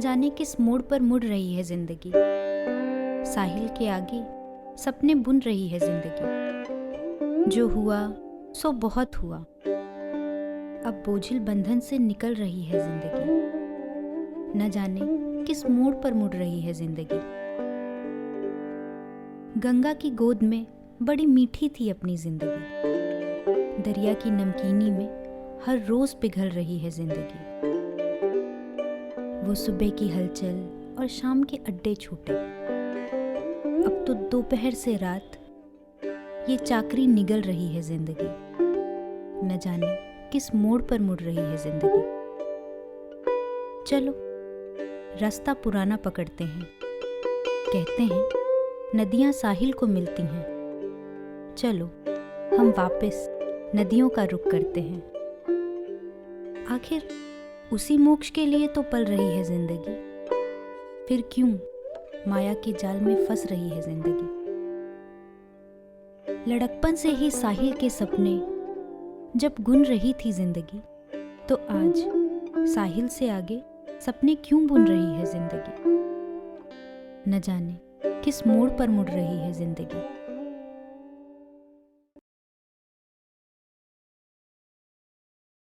जाने किस मोड़ पर मुड़ रही है जिंदगी। साहिल के आगे सपने बुन रही है जिंदगी। जो हुआ सो बहुत हुआ, अब बोझिल बंधन से निकल रही है जिंदगी। न जाने किस मोड़ पर मुड़ रही है जिंदगी। गंगा की गोद में बड़ी मीठी थी अपनी जिंदगी। दरिया की नमकीनी में हर रोज पिघल रही है जिंदगी। वो सुबह की हलचल और शाम के अड्डे छूटे, अब तो दोपहर से रात ये चाकरी निगल रही है जिंदगी। न जाने किस मोड़ पर मुड़ रही है जिंदगी। चलो रास्ता पुराना पकड़ते हैं, कहते हैं नदियां साहिल को मिलती हैं। चलो हम वापस नदियों का रुख करते हैं। आखिर उसी मोक्ष के लिए तो पल रही है जिंदगी, फिर क्यों माया के जाल में फंस रही है जिंदगी। लड़कपन से ही साहिल के सपने जब गुन रही थी जिंदगी, तो आज साहिल से आगे सपने क्यों बुन रही है जिंदगी। न जाने किस मोड़ पर मुड़ रही है जिंदगी।